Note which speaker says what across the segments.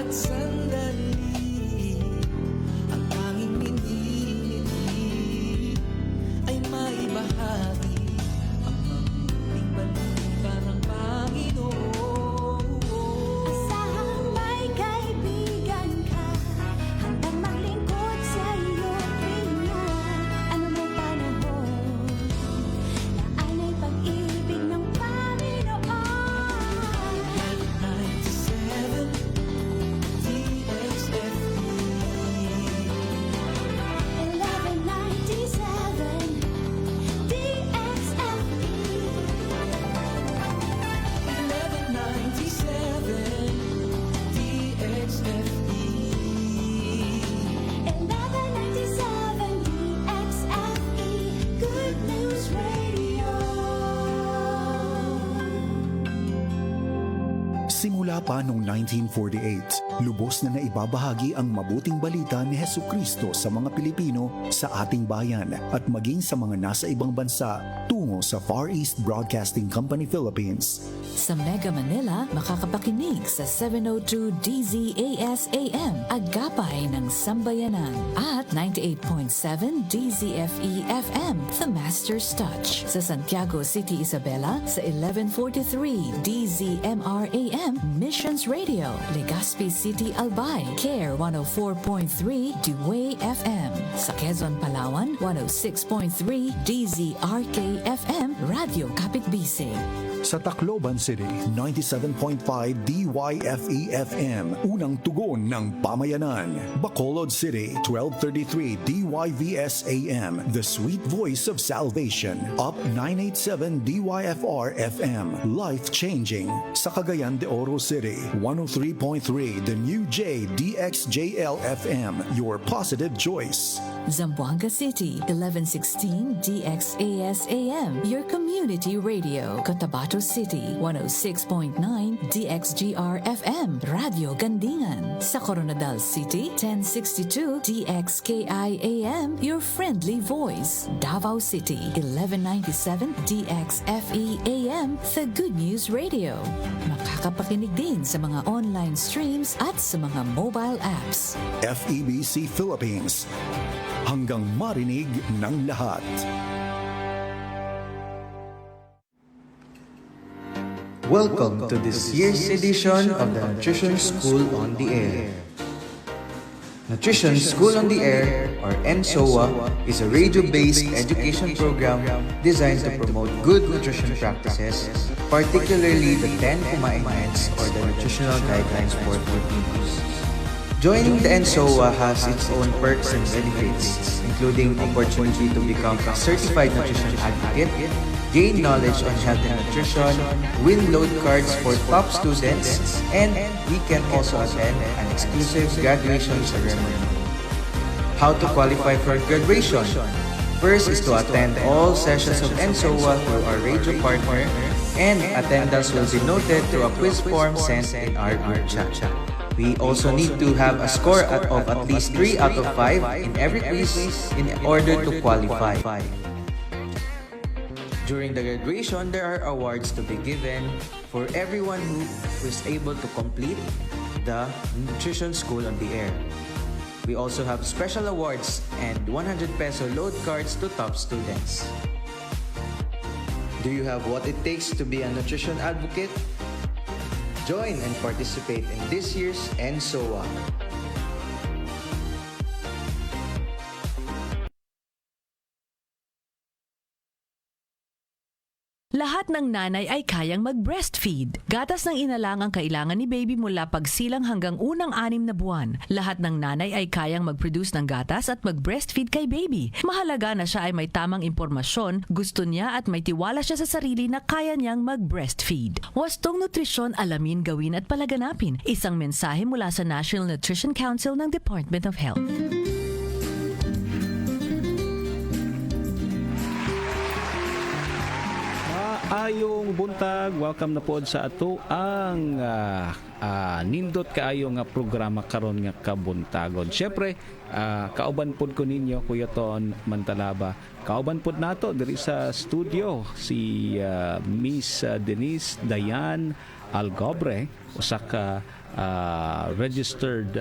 Speaker 1: bawat sandali. Ang tanging minili ay maibahagi ang mabuting balita ng Panginoon.
Speaker 2: Asahang may kaibigan ka, handang maglingkod sa iyong pinya. Ano mo panahon, naanay pag-ibig ng Panginoon.
Speaker 1: 97 DXFE
Speaker 2: 1197 DXFE
Speaker 1: 1197 DXFE
Speaker 2: 1197 DXFE Good News Radio.
Speaker 3: Simula pa noong 1948, lubos na naibabahagi ang mabuting balita ni Hesukristo sa mga Pilipino sa ating bayan at maging sa mga nasa ibang bansa tungo sa Far East Broadcasting Company Philippines.
Speaker 4: Sa Mega Manila, makakapakinig sa 702 DZAS AM, Agapay ng Sambayanan, at 98.7 DZFE FM, The Master's Touch. Sa Santiago City, Isabela, sa 1143 DZMR AM, Missions Radio. Legazpi City, Albay, CARE 104.3 Dewey FM. Sa Quezon, Palawan, 106.3 DZRK FM, Radio Kapitbisig.
Speaker 3: Sa Tacloban City, 97.5 DYFE-FM, unang tugon ng pamayanan. Bacolod City, 1233 DYVS-AM, the sweet voice of salvation. Up 987 DYFR-FM, life-changing. Sa Cagayan de Oro City, 103.3 The New J DXJL-FM, your positive choice.
Speaker 4: Zamboanga City, 1116 DXAS-AM, your community radio. Cotabato City, 106.9 DXGR-FM, Radio Gandingan. Sa Coronadal City, 1062 DXKI-AM, your friendly voice. Davao City, 1197 DXFE-AM, the Good News Radio. Makakapakinig din sa mga online streams at sa mga mobile apps.
Speaker 3: FEBC Philippines, hanggang marinig ng lahat.
Speaker 5: Welcome to this year's edition of the Nutrition School on the Air. Nutrition School on the Air, or NSOA, is a radio-based education program designed to promote good nutrition practices, particularly the 10 Commandments or the nutritional guidelines for Filipinos. Joining the NSOA has its own perks and benefits, including opportunity to become a certified nutrition advocate, gain knowledge on health and nutrition, win load cards for top students, and we can also attend an exclusive graduation ceremony. How to qualify for graduation? First is to attend all sessions of NSOA through our radio partner, and attendance will be noted through a quiz form sent in our group chat. We also need to have a score of at least 3 out of 5 in every quiz in order to qualify. During the graduation, there are awards to be given for everyone who is able to complete the Nutrition School on the Air. We also have special awards and 100 peso load cards to top students. Do you have what it takes to be a nutrition advocate? Join and participate in this year's NSOA.
Speaker 4: Lahat ng nanay ay kayang mag-breastfeed. Gatas ng inalang ang kailangan ni baby mula pagsilang hanggang unang 6 na buwan. Lahat ng nanay ay kayang mag-produce ng gatas at mag-breastfeed kay baby. Mahalaga na siya ay may tamang impormasyon, gusto niya at may tiwala siya sa sarili na kaya niyang mag-breastfeed. Wastong nutrisyon, alamin, gawin at palaganapin. Isang mensahe mula sa National Nutrition Council ng Department of Health.
Speaker 6: maayong buntag. Welcome na pod sa ato ang nindot kaayo nga programa karon nga kabuntagon. Syempre, kauban pod ko ninyo Kuya Ton Mantalaba. Kauban pod nato diri sa studio si Miss Denise Dayan Algobre, usa ka registered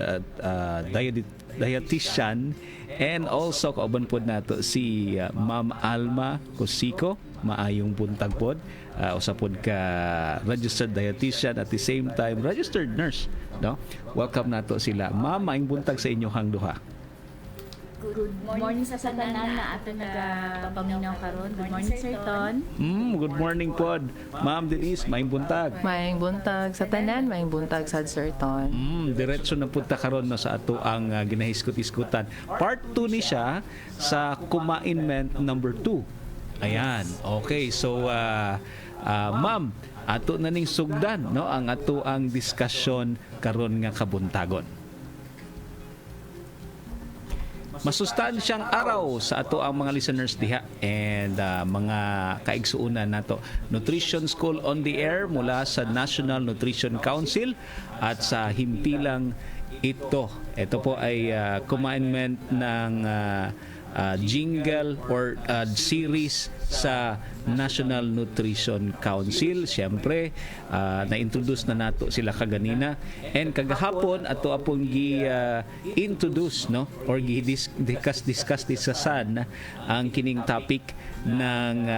Speaker 6: dietitian, and also kauban pod nato si Ma'am Alma Cosico. Maayong buntag pod, usa pod ka registered dietitian at the same time registered nurse, no? Welcome nato sila. Ma'am, maayong buntag sa inyong duha.
Speaker 7: Good morning sa tanan na ato nagapaminaw karon. Good morning Sir Ton.
Speaker 6: Good morning pod. Ma'am Denise, maayong buntag.
Speaker 8: Maayong buntag sa tanan, maayong buntag sa Sir Ton.
Speaker 6: Diretso na punta karon na sa ato ang ginahiskut-iskutan. Part 2 ni siya sa Kumainment number 2. Ayan. Okay, so ma'am, ato na ning sugdan, no, ang ato ang diskusyon karon nga kabuntagon. Masustansyang araw sa ato ang mga listeners diha and mga kaigsuunan nato. Nutrition School on the Air mula sa National Nutrition Council at sa himpilang ito. Ito po ay commandment ng jingle or series sa National Nutrition Council. Siyempre, na-introduce na nato sila kaganina. And kagahapon, ato apong gi-introduce, no? Or discuss ang kining topic ng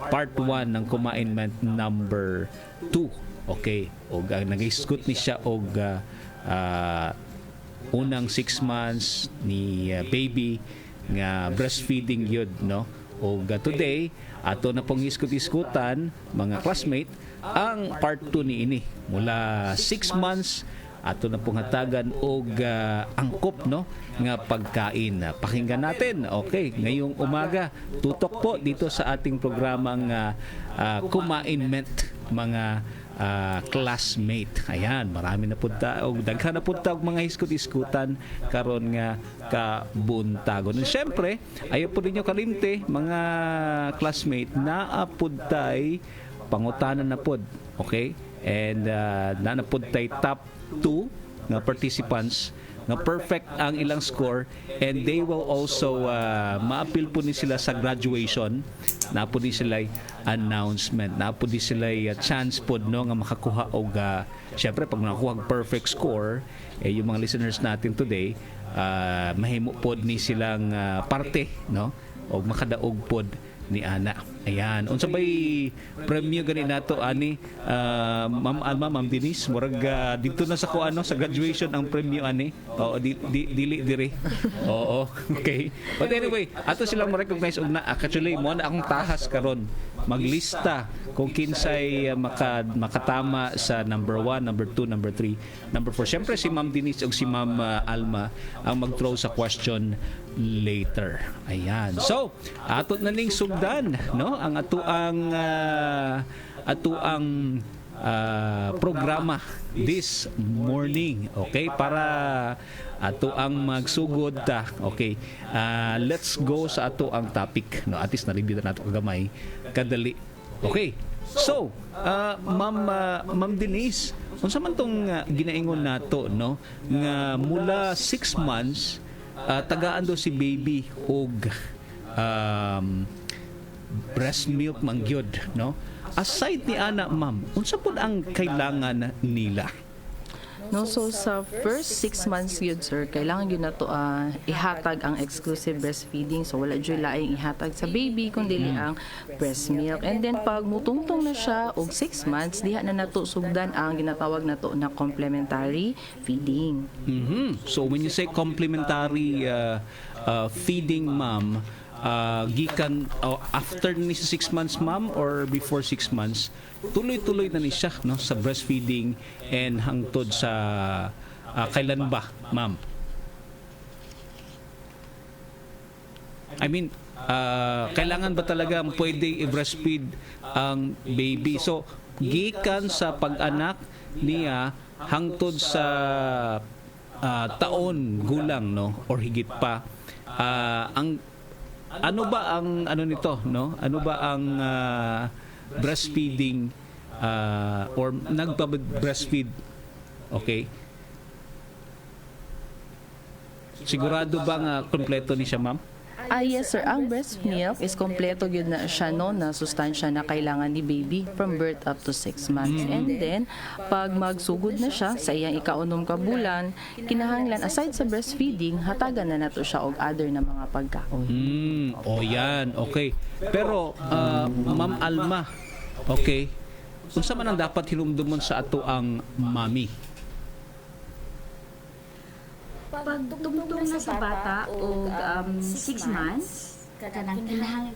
Speaker 6: part 1 ng Kumainment number 2. Okay. O nag-iscut ni siya og unang 6 months ni baby nga breastfeeding yun, no? O today, ato na pong iskut-iskutan, mga classmate, ang part 2 ni ini. Mula 6 months, ato na pong hatagan og angkop, no, nga pagkain. Pakinggan natin. Okay, ngayong umaga, tutok po dito sa ating programang Kumainment, mga classmate. Ayan, marami na punta o daghan na punta og mga iskut-iskutan karon nga kabuntagon. And syempre, ayo po ninyo kalimte mga classmate na apudtay pangutanan na pod. Okay? And na napudtay top 2 nga participants nga perfect ang ilang score, and they will also ma-appeal po ni sila sa graduation. Na po di sila announcement, na po di sila chance po, no, nga makakuha og syempre pag nakakuha perfect score, yung mga listeners natin today, mahimo pod ni silang parte, no, og makadaog pod ni ana. Ayan, unsa bay premyo gani nato ani Ma'am Alma, Ma'am Denise, murag dito na sa kuano sa graduation ang premyo ani. Oo, dili dire. Oo, okay. But anyway, ato silang ma-recognize og na actually mo na akong tahas karon maglista kung kinsay makatama sa number 1, number 2, number 3, number 4. Syempre si Ma'am Denise ug si Ma'am Alma ang mag-throw sa question later. Ayan. So, ato na ning sugdan, no, ang ato ang programa this morning. Okay, para ato ang magsugod ta. Okay, let's go sa ato ang topic, no, at least na-review na nato kagamay kadali. Okay, so Ma'am Denise, unsa man tong ginaingon nato, no, nga mula 6 months tagaan do si baby og breast milk mangyod, no? Aside ni ana, ma'am, unsa pud ang kailangan nila?
Speaker 8: No, so sa first 6 months yun, sir, kailangan yun na to ihatag ang exclusive breastfeeding. So wala dyan laing ihatag sa baby, kundi ang breast milk. And then pag mutungtong na siya og 6 months, diha na nato sugdan ang ginatawag na to na complementary feeding.
Speaker 6: So when you say complementary feeding, ma'am, gikan after ni sa 6 months, ma'am, or before 6 months, tuloy-tuloy na ni siya, no, sa breastfeeding and hangtod sa kailan ba, ma'am? I mean, kailangan ba talaga pwede i-breastfeed ang baby? So, gikan sa pag-anak niya hangtod sa taon gulang, no, or higit pa, ang ano ba ang ano nito, no? Ano ba ang breastfeeding or nagpa-breastfeed. Okay? Sigurado ba nga kompleto ni siya, ma'am?
Speaker 8: Yes sir, ang breast milk is kompleto yun na siya no, na sustansya na kailangan ni baby from birth up to 6 months. And then, pag magsugod na siya sa iyang ikaunom ka bulan, kinahanglan aside sa breastfeeding, hatagan na nato siya og other na mga pagkaon.
Speaker 6: Yan. Okay. Pero, Ma'am Alma, okay, unsa man ang dapat hinumdumon sa ato ang mami?
Speaker 7: Pag tungtong na sa bata o 6 months, kanang kinahanglan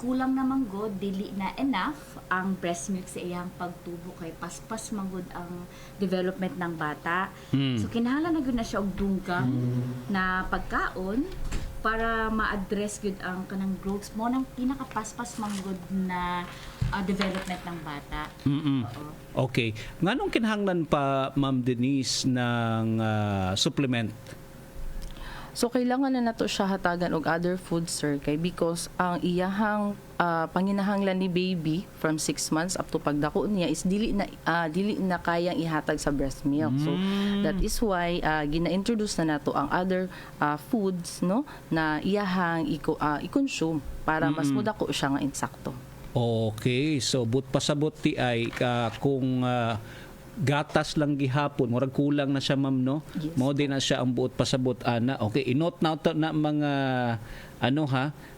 Speaker 7: kulang naman god dili na enough ang breast milk sa iyang pagtubo kay paspas magud ang development ng bata. So kinahanglan na gud na siya og dunggang na pagkaon para ma-address gud ang kanang growth mo nang pinakapaspas manggod na development ng bata.
Speaker 6: Okay. Nganong kinahanglan pa, Ma'am Denise, ng supplement?
Speaker 8: So kailangan na nato siya hatagan og other food sir kay because ang iyahang panginahanglan ni baby from 6 months up to pagdako niya is dili na kayang ihatag sa breast milk. So that is why gina-introduce na nato ang other foods no na iyahang i-consume para mas mudako siya nga insakto.
Speaker 6: Okay, so but pasabot ti ay kung gatas lang gihapon, murag kulang na siya, ma'am, no?
Speaker 8: Yes.
Speaker 6: Mao din na siya ang buot pasabot ana. Okay, inot na to na mga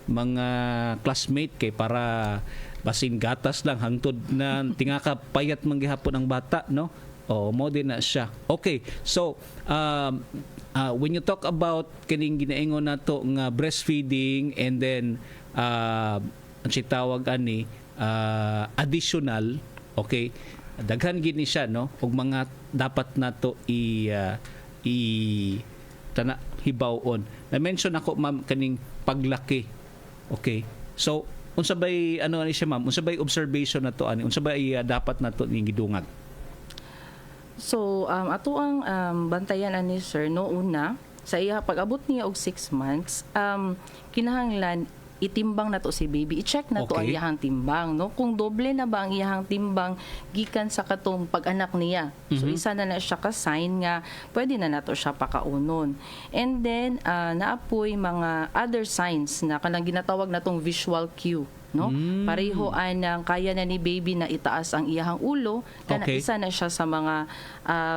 Speaker 6: mga classmate kay para basin gatas lang hangtod na tingaka payat man gihapon ang bata, no? Mao din na siya. Okay, so when you talk about kining ginaingon nato nga breastfeeding and then ang sitawag ani additional, okay, daghan gid ni siya, no, og mga dapat nato hibawon. Na mention ako, ma'am, kaning paglaki. Okay, so unsa bay ni siya, ma'am, unsa bay observation nato ani, unsa bay dapat nato ning gidungag?
Speaker 8: So ato ang bantayan ani sir no, una sa iya pag-abot niya og 6 months kinahanglan itimbang na to si baby, i-check na to ang
Speaker 6: Okay.
Speaker 8: iyahang timbang, no? Kung doble na ba ang iyahang timbang gikan sa katong pag-anak niya. So isa na siya ka sign nga pwede na nato siya pakaunon. And then naapoy mga other signs na kanang ginatawag natong visual cue, no? Pareho ang kaya na ni baby na itaas ang iyahang ulo, kana
Speaker 6: Okay.
Speaker 8: isa na siya sa mga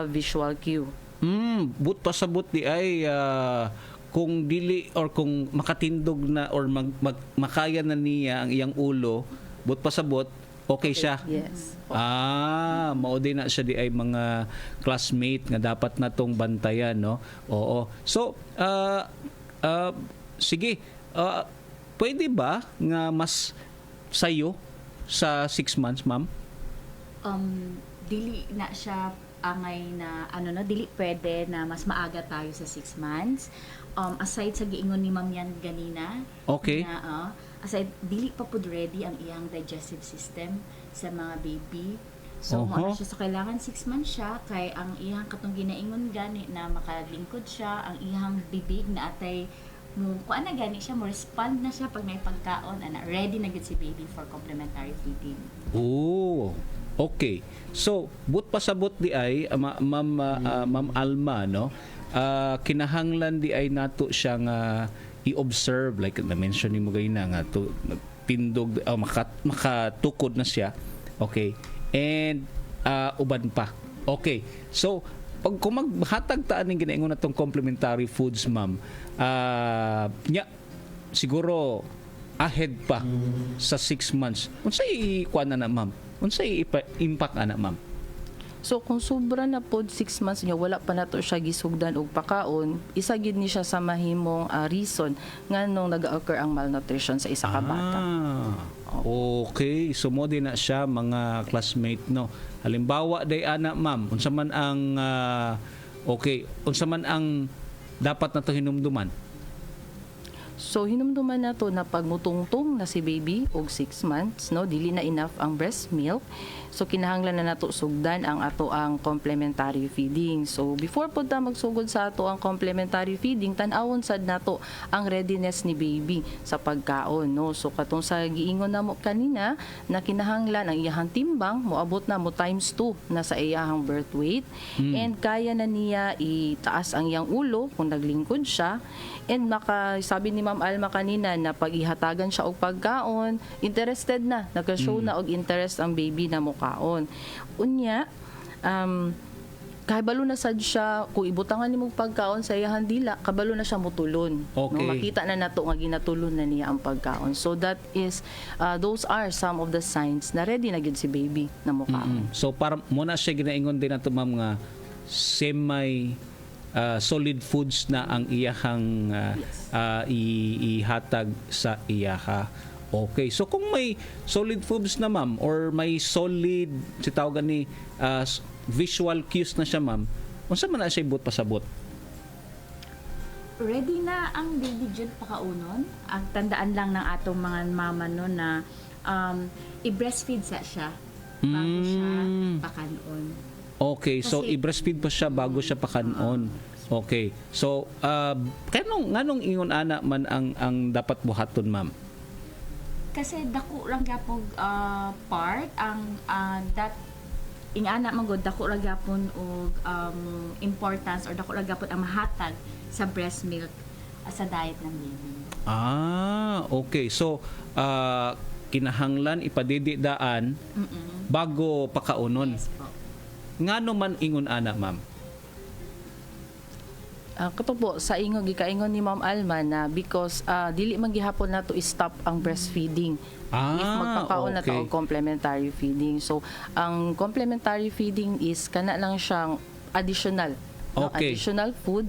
Speaker 8: visual cue.
Speaker 6: But pasabot di ay kung dili or kung makatindog na or makaya na niya ang iyang ulo, but pasabot okay siya.
Speaker 8: Yes.
Speaker 6: Mao din na siya di ay mga classmate nga dapat natong bantayan, no? Oo. So, sige, pwede ba nga mas sayo sa 6 months, ma'am?
Speaker 7: Dili na siya angay na dili pwede na mas maaga tayo sa 6 months. Aside sa giingon ni Ma'am yan ganina,
Speaker 6: Okay.
Speaker 7: na aside dili pa pud ready ang iyang digestive system sa mga baby. So mo na siya, so kailangan 6 months siya kay ang iyang katong ginaingon gani na makalingkod siya, ang iyang bibig na atay mo kuan na gani siya, mo respond na siya pag may pagkaon, ready na gid si baby for complementary feeding.
Speaker 6: Okay. So, but pasabot di ay Ma'am Alma, no? Kinahanglan di ay nato siya nga i-observe, like na-mention ni mo ganina nga tindog makatukod na siya. Okay. And uban pa. Okay. So, pag kung maghatag taan ning ginaingon natong complementary foods, ma'am, siguro ahead pa sa 6 months. Unsay kuan na, ma'am? Unsay impact ana, ma'am?
Speaker 8: So kung sobra na pod 6 months niya wala pa nato siya gisugdan og pakaon, isa gid ni siya sa mahimong reason nganong nag-occur ang malnutrition sa isa ka bata.
Speaker 6: Okay, so mo din na siya mga classmate, no. Halimbawa day ana, ma'am, unsa man ang unsa man ang dapat nato hinumduman?
Speaker 8: So hinumduman na to na pagmutungtong na si baby og 6 months, no, dili na enough ang breast milk. So kinahanglan na nato sugdan ang ato ang complementary feeding. So before pud ta magsugod sa ato ang complementary feeding, tan-awon sad nato ang readiness ni baby sa pagkaon, no. So katong sa giingon namo kanina na kinahanglan ang iyahang timbang moabot na mo times 2 na sa iyahang birth weight, and kaya na niya itaas ang iyang ulo kung naglingkod siya, and sabi ni Ma'am Alma kanina na pag ihatagan siya og pagkaon, interested na, nagka-show na og interest ang baby na mukaon. Unya, kabalo na sad siya, kung ibutangan nimo og pagkaon sa iyang dila, kabalo na siya mutulon.
Speaker 6: Okay.
Speaker 8: No, makita na nato nga ginatulon na niya ang pagkaon. So that is, those are some of the signs na ready na gyud si baby na mukaon.
Speaker 6: So para muna siya ginaingon din nato ma'am nga semi solid foods na ang iyahang ihatag sa iyaha. Okay. So kung may solid foods na ma'am or may solid si tawagan ni visual cues na siya ma'am, unsa man na siya ibot pasabot?
Speaker 7: Ready na ang baby jud pakaunon. Ang tandaan lang ng atong mga mama no na i-breastfeed siya bago siya pakanon.
Speaker 6: Okay, so
Speaker 7: Kasi-
Speaker 6: i-breastfeed pa siya bago siya pakanon. Okay. So nganong ingon ana man ang dapat buhaton ma'am?
Speaker 7: Kasi dako lang gyapon part ang that ingana man gud dako ra gyapon og importance or dako ra gyapon ang mahatag sa breast milk sa diet ng baby.
Speaker 6: Okay. So kinahanglan ipadididaan bago pakaunon.
Speaker 7: Yes po.
Speaker 6: Ngano man ingon ana ma'am?
Speaker 8: Kato po, sa ingon, gikaingon ni Ma'am Alma na because dili man gihapon nato i-stop ang breastfeeding. If magpakaon na to
Speaker 6: okay.
Speaker 8: og complementary feeding. So, ang complementary feeding is kana lang siyang additional. No?
Speaker 6: Okay.
Speaker 8: Additional food.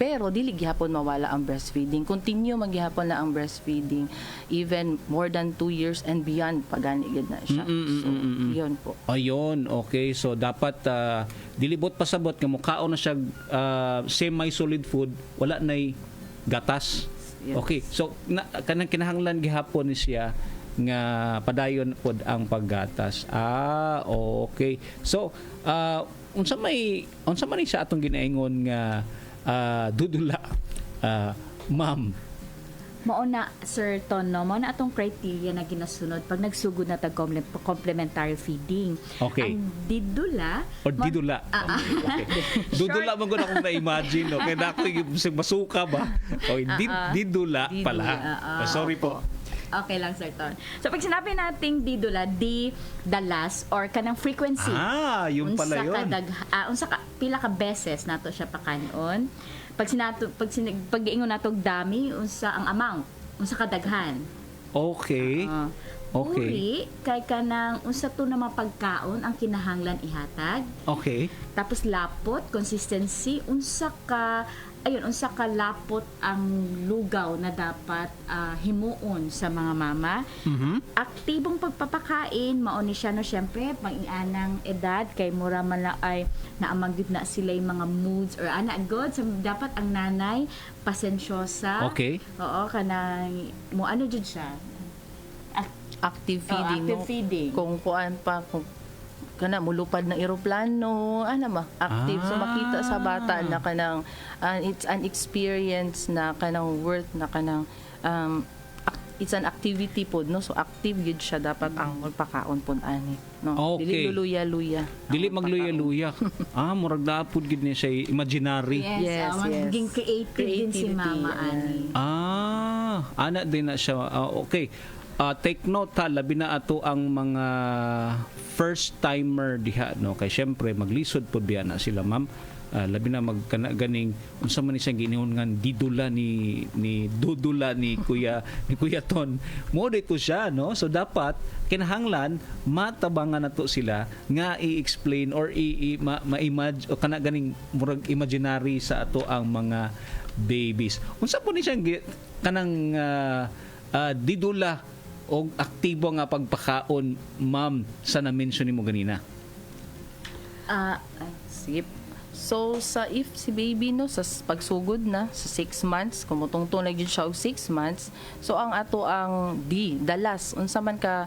Speaker 8: Pero dili gihapon mawala ang breastfeeding. Continue man gihapon na ang breastfeeding even more than 2 years and beyond pagani gid na siya. So, yun po.
Speaker 6: Ayun, okay. So dapat dilibot pasabot nga mukaon na siya semi solid food, wala nay gatas.
Speaker 8: Yes.
Speaker 6: Okay. So kanang kinahanglan gihapon ni siya nga padayon pod ang paggatas. Okay. So unsa man ni siya atong ginaingon nga dudula ma'am?
Speaker 7: Mao na Sir Tono, mao na atong criteria na ginasunod pag nagsugod na tag complementary feeding.
Speaker 6: Okay.
Speaker 7: Ang didula
Speaker 6: Or didula. Okay. Dudula man gud akong na-imagine, no? Kaya ako yung masuka ba? O didula pala. Sorry po.
Speaker 7: Okay lang, Sir Ton. So, pag sinabi nating didula, the last or kanang frequency.
Speaker 6: Yung pala yun.
Speaker 7: Unsa ka pila ka beses nato siya pakanon. Pag giingon nato dami, unsa ang amount, unsa ka daghan.
Speaker 6: Okay. Okay.
Speaker 7: Uri, kay kanang unsa to na mapagkaon ang kinahanglan ihatag.
Speaker 6: Okay.
Speaker 7: Tapos lapot, consistency, unsa ka lapot ang lugaw na dapat himuon sa mga mama. Aktibong pagpapakain, mao ni siya no syempre pag-ianang edad kay mura man lang ay naamang gid na sila yung mga moods or ana god so, dapat ang nanay pasensyosa.
Speaker 6: Okay.
Speaker 7: Oo, kanang mo ano jud siya.
Speaker 8: Active feeding.
Speaker 7: Active
Speaker 8: no?
Speaker 7: feeding.
Speaker 8: Kung kuan pa, kung kana mulupad na eroplano, active. So makita sa bata na kanang it's an experience na kanang worth na kanang it's an activity pod, no? So active yun siya dapat ang magpakaon pod ani, no?
Speaker 6: Okay.
Speaker 8: Dili luluya-luya.
Speaker 6: Dili magluya-luya. Murag daapod gid ni siya imaginary.
Speaker 8: Yes, yes.
Speaker 7: Maging creative din si
Speaker 8: Creativity,
Speaker 7: mama ani.
Speaker 6: Ana din na siya. Okay. Take note ha, labi na ato ang mga first timer diha, no? Kay syempre maglisod pod biya na sila ma'am. Labi na ganing unsa man ni siyang giningon didula ni dudula ni Kuya Ton. Mo dito siya, no? So dapat kinahanglan matabangan nato sila nga i-explain or ma-imagine o kana ganing murag imaginary sa ato ang mga babies. Unsa po ni siyang kanang didula o aktibo nga pagpakaon ma'am sa na-mention nimo ganina?
Speaker 8: Sige. So sa if si baby no sa pagsugod na sa 6 months, kumutungtong na gyud siya og 6 months, so ang ato ang dalas unsa man ka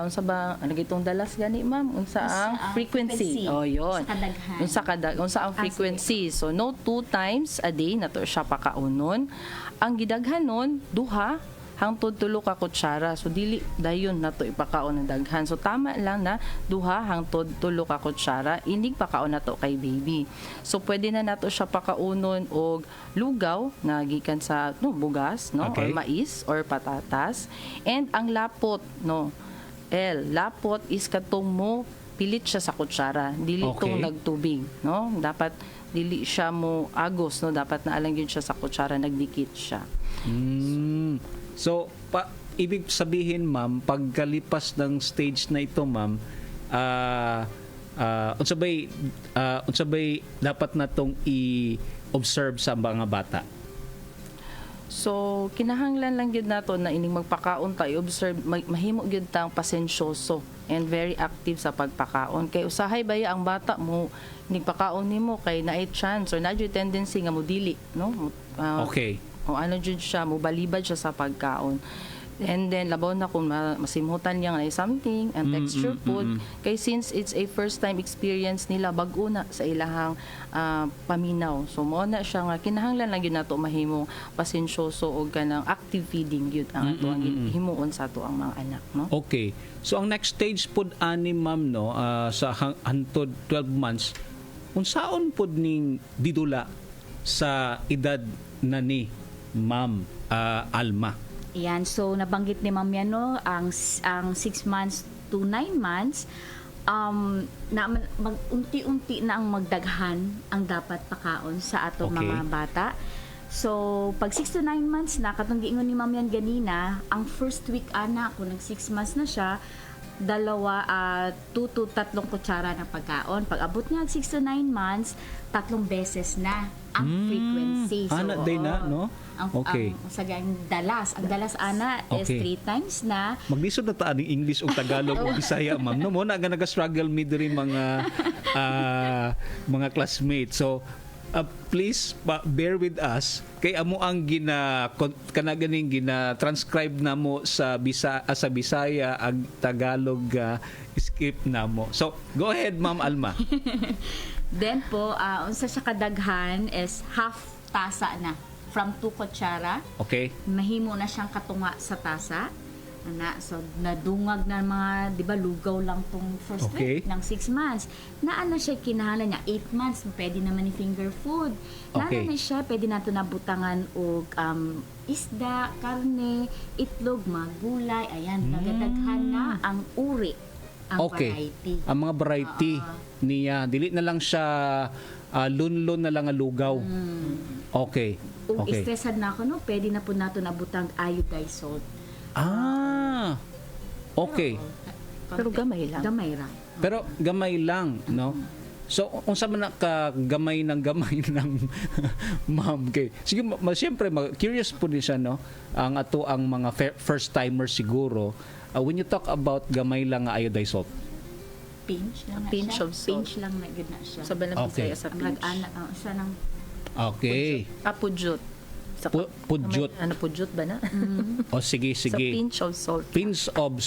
Speaker 8: unsa ba ano gitong dalas gani ma'am, unsa ang frequency. Oh yon. Unsa ang frequency. So no 2 times a day nato siya pakaunon. Ang gidaghanon duha hangtod 3 ka kutsara. So dili dayon nato ipakaon ng daghan. So tama lang na duha hangtod 3 ka kutsara inig pakaon nato kay baby. So pwede na nato siya pakaunon og lugaw nga gikan sa bugas no
Speaker 6: Okay.
Speaker 8: or mais or patatas. And ang lapot no. Lapot is katong mo pilit siya sa kutsara. Dili tong
Speaker 6: Okay.
Speaker 8: nagtubig no. Dapat dili siya mo agos no, dapat na alang yun siya sa kutsara, nagdikit siya.
Speaker 6: So, ibig sabihin, ma'am, pagkalipas ng stage na ito, ma'am, unsa bay dapat natong i-observe sa mga bata?
Speaker 8: So kinahanglan lang gyud nato na ining magpakaon ta i-observe mahimo gyud tang pasensyoso and very active sa pagpakaon kay usahay baya ang bata mo nigpakaon nimo kay naay chance or naay tendency nga mo dili no.
Speaker 6: Okay.
Speaker 8: O ano jud siya mo balibad siya sa pagkaon. And then labaw na kung masimhutan niya nga something and texture food kay since it's a first time experience nila bag-o na sa ilahang paminaw. So mo na siya nga kinahanglan lang gyud nato mahimong pasensyoso og kanang active feeding gyud ang ato ang himuon sa ato ang mga anak no.
Speaker 6: Okay. So ang next stage pud ani ma'am no sa hantod 12 months unsaon pud ning didula sa edad na ni Ma'am Alma?
Speaker 7: Yan, so nabanggit ni Ma'am yan, no, ang 6 months to 9 months, unti-unti na ang magdaghan ang dapat pakaon sa ato
Speaker 6: Okay.
Speaker 7: mga bata. So, pag 6 to 9 months na, katong giingon ni Ma'am yan ganina, ang first week ana, kung nag 6 months na siya, 2 to 3 kutsara ng pagkaon. Pag abot niya 6 to 9 months, 3 beses na ang frequency. So,
Speaker 6: day na, no? Okay.
Speaker 7: Ang dalas ana is
Speaker 6: Okay.
Speaker 7: 3 times na.
Speaker 6: Maglisod na taan ng English o Tagalog o Bisaya, ma'am. No, mo na naga-struggle mi diri mga classmates. So, please bear with us kay amo ang kanaganing gina-transcribe namo sa Bisaya ag Tagalog skip namo. So, go ahead, Ma'am Alma.
Speaker 7: Then po, unsa siya kadaghan is half tasa na. From 2 kutsara,
Speaker 6: Okay?
Speaker 7: mahimo na siyang katunga sa tasa. So, nadungag na mga, di ba, lugaw lang tong first
Speaker 6: Okay.
Speaker 7: week ng 6 months. Naana siya kinahanglan niya, 8 months, pwede naman ni finger food.
Speaker 6: Okay.
Speaker 7: Naana na siya, pwede nato nabutangan og isda, karne, itlog, mga gulay, ayan, nagadaghan na ang uri, ang
Speaker 6: Okay.
Speaker 7: variety.
Speaker 6: Ang mga variety niya, dili na lang siya lunlon na lang ang lugaw. Okay.
Speaker 7: Kung
Speaker 6: Okay.
Speaker 7: istresad na ako, no, pwede na po nato nabutang iodized salt.
Speaker 6: Okay.
Speaker 8: Pero gamay lang.
Speaker 7: Gamay ra.
Speaker 6: Pero gamay lang, no? So, unsa man na ka gamay ng ma'am kay. Sige, siyempre curious po din siya, no? Ang ato ang mga first timers siguro. When you talk about gamay lang nga iodized salt.
Speaker 7: Pinch lang na
Speaker 8: Pinch
Speaker 7: siya.
Speaker 8: of salt.
Speaker 7: Pinch lang na yun na siya.
Speaker 8: Sa balang
Speaker 6: Okay.
Speaker 8: Bisaya sa
Speaker 7: Ang
Speaker 8: pinch.
Speaker 7: nag-ana, siya ng
Speaker 6: Okay.
Speaker 8: Pujot. Sa
Speaker 6: Pujot.
Speaker 8: Ano pujot ba na?
Speaker 6: O sige.
Speaker 8: Sa pinch of salt.
Speaker 6: Pinch of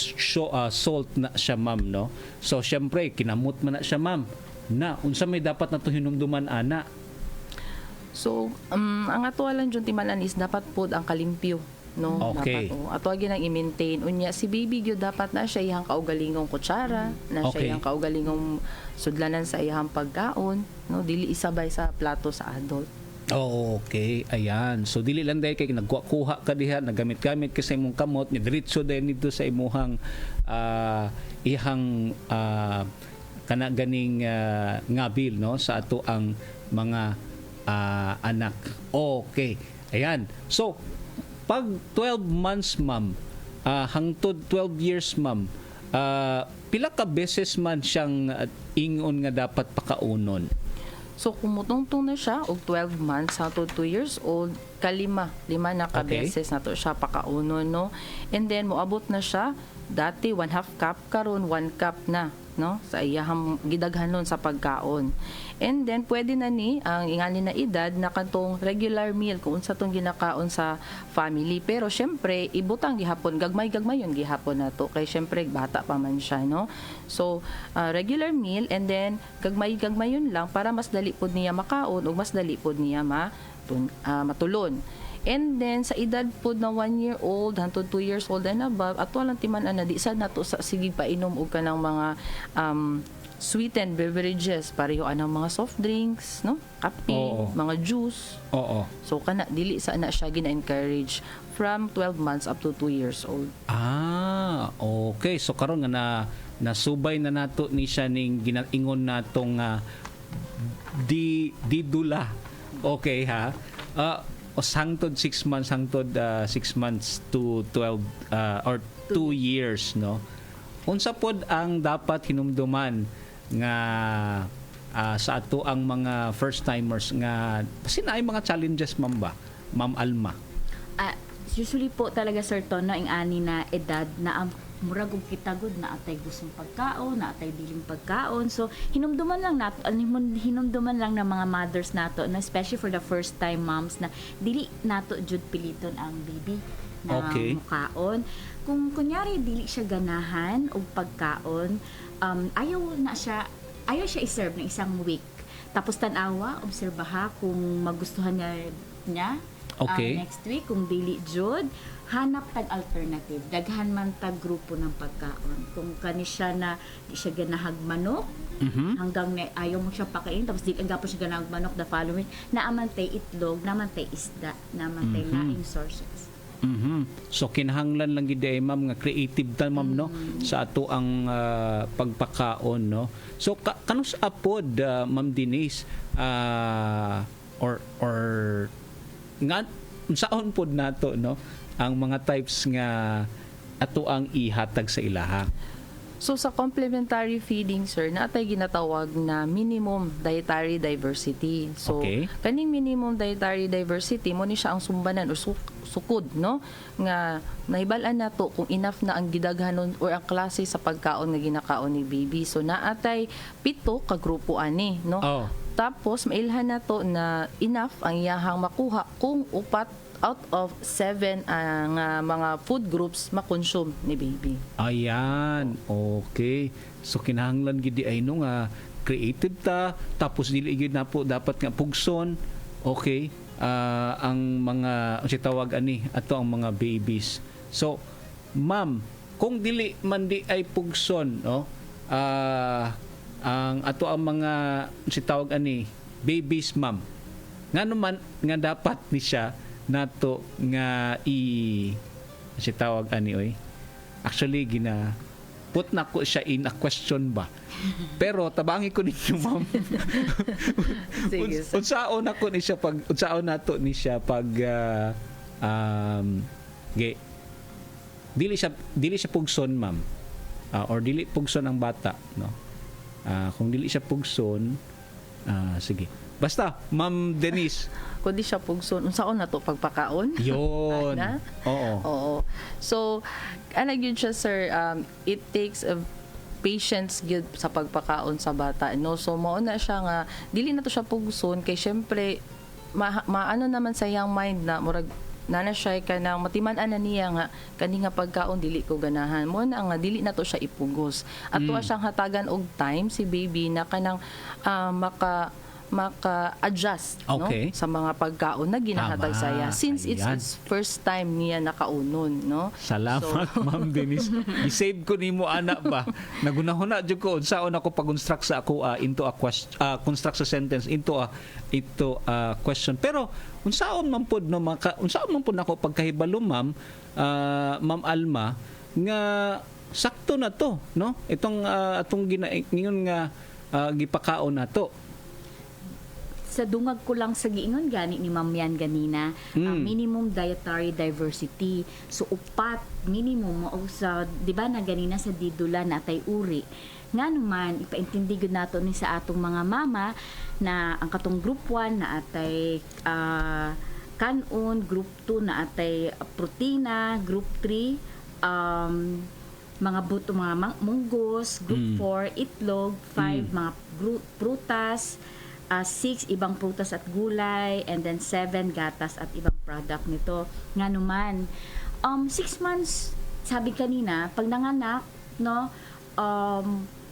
Speaker 6: salt na siya, ma'am, no? So, syempre, kinamot man na siya, ma'am. Na, unsa may dapat na to hinumduman, ana?
Speaker 8: So, ang ato lang dyan timalan is dapat po ang kalimpyo. No?
Speaker 6: Okay.
Speaker 8: Dapat, ato ginang i-maintain. Unya, si baby gyud dapat na siya iyang kaugalingong kutsara, na
Speaker 6: Okay.
Speaker 8: siya iyang kaugalingong sudlanan sa iyang pagkaon. No? Dili isabay sa plato sa adult.
Speaker 6: Oh, okay. Ayan. So, dili lang dahil kay nagkuha ka diha, nagamit-gamit ka sa imong kamot, diretso dahil nito sa imuhang ihang kanaganing ngabil, no? Sa ato ang mga anak. Okay. Ayan. So, pag 12 months, ma'am, hangtod 12 years, ma'am, pila ka beses man siyang ingon nga dapat pakaunon?
Speaker 8: So, kumutungtong na siya og 12 months hangtod 2 years old, lima na ka
Speaker 6: Okay.
Speaker 8: beses na to siya pakaunon, no? And then, moabot na siya, dati 1/2 cup, karon 1 cup na, no, sa iyahang gidaghanon sa pagkaon. And then pwede na ni ang ingali na edad na katong regular meal kung unsa tong ginakaon sa family. Pero syempre ibutang gihapon, gagmay yon gihapon nato kay syempre bata pa man siya, no. So regular meal, and then gagmay yun lang para mas dali pod niya makaon ug mas dali pod niya matulon. And then sa edad po na 1 year old hangtod 2 years old and above, ato lang timan-an na di sad nato sa sige painom og kanang mga sweetened beverages, pareho anang mga soft drinks, no? Kape,
Speaker 6: Oo.
Speaker 8: mga juice.
Speaker 6: Oo.
Speaker 8: So kana dili sa na siya gina-encourage from 12 months up to 2 years old.
Speaker 6: Okay. So karon nga nasubay na nato ni siya ning ginaingon natong didula. Okay ha. Hangtod 6 months to 12 or 2 years, no. Unsa pod ang dapat hinumduman nga sa ato ang mga first timers nga sinaay mga challenges, Ma'am Alma?
Speaker 7: Usually po talaga, Sir Tono, ang ani na edad na ang murag og kitagod na atay gustong pagkaon, na atay diling pagkaon. So hinumduman lang ng mga mothers nato, na especially for the first time moms, na dili nato jud piliton ang baby na mukaon. Kung kunyari dili siya ganahan og pagkaon, ayaw siya i-serve ng isang week. Tapos tanawa, obserbaha kung magustuhan niya next week. Kung dili jud, hanap tag alternative. Daghan man tag grupo ng pagkaon. Kung kani siya na di siya ganahag manok, hanggang ayaw mo siya pakain, tapos di ang gapo siya ganahag manok the following, naaman tay itlog, naaman tay isda, naaman tay laing sources.
Speaker 6: So kinahanglan lang gid ma'am nga creative ta ma'am, no, sa ato ang pagpakaon, no. So kanus apod Ma'am Denise, or nga unsaon pod nato, no, ang mga types nga ato ang ihatag sa ilaha?
Speaker 8: So sa complementary feeding, sir, natay ginatawag na minimum dietary diversity. So kaning minimum dietary diversity mo ni siya ang sumbanan o sukod, no, nga nahibal-an nato kung enough na ang gidaghanon or ang klase sa pagkaon nga ginakaon ni baby. So naatay 7 ka grupo ani, no. Tapos mailhan nato na enough ang iyahang makuha kung 4 out of 7 ang mga food groups makonsume ni baby.
Speaker 6: Ayan, okay. So kinahanglan gid ay no nga creative ta, tapos dili gid na po dapat nga pugson. Okay. Ang mga tawag ani ato ang mga babies. So ma'am, kung dili man di ay pugson, no, ang ato ang mga tawag ani babies, ma'am, ngano man nga dapat ni siya nato nga tawag ani oy. Actually put na ko siya in a question ba. Pero tabangi ko ninyo, ma'am. Unsaon ako ni siya pag dili siya pugson, ma'am. Or dili pugson ang bata, no. Kung dili siya pugson, sige. Basta, Ma'am Denise,
Speaker 8: kung di siya pugson, unsaon na to pagpakaon?
Speaker 6: Yun. Oo.
Speaker 8: So, yun siya, sir, it takes a patience gyud sa pagpakaon sa bata, no. So mao na siya nga dili na to siya pugson kay syempre maano naman sa iyang mind na murag nana siya kanang matiman-an na niya nga kani nga pagkaon dili ko ganahan mo na nga dili na to siya ipugos. Ato siyang hatagan og time si baby na kanang maka-adjust, no, sa mga pagkaon na ginahatag sa iya since it's his first time niya nakaunon, no.
Speaker 6: Salamat, Ma'am Denise. I-save ko nimo ana ba. Nagunahuna jud ko unsaon ako pag-construct sa ako into a question, construct sa sentence into a question. Pero unsaon man pod nako pagkahibalo, ma'am, Ma'am Alma, nga sakto na to, no, itong atong gingon nga gipakaon nato.
Speaker 7: Sa dungag ko lang sa giingon gani ni Ma'am Yan ganina, minimum dietary diversity. So upat minimum o sa di ba na ganina sa didula natay uri. Nga naman ipaintindi gud nato ni sa atong mga mama na ang katong group 1 na atay kanon, group 2 na atay protina, group 3 mga buto, mga munggos, group 4, itlog, 5, mga prutas, 6, ibang prutas at gulay, and then 7, gatas at ibang product nito. Nga naman, 6 months, sabi kanina, pag nanganak, no,